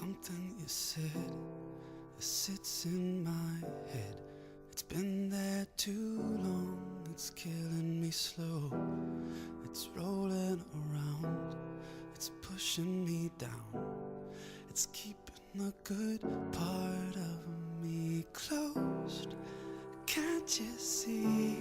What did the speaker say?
Something you said, it sits in my head. It's been there too long, it's killing me slow. It's rolling around, it's pushing me down. It's keeping the good part of me closed. Can't you see?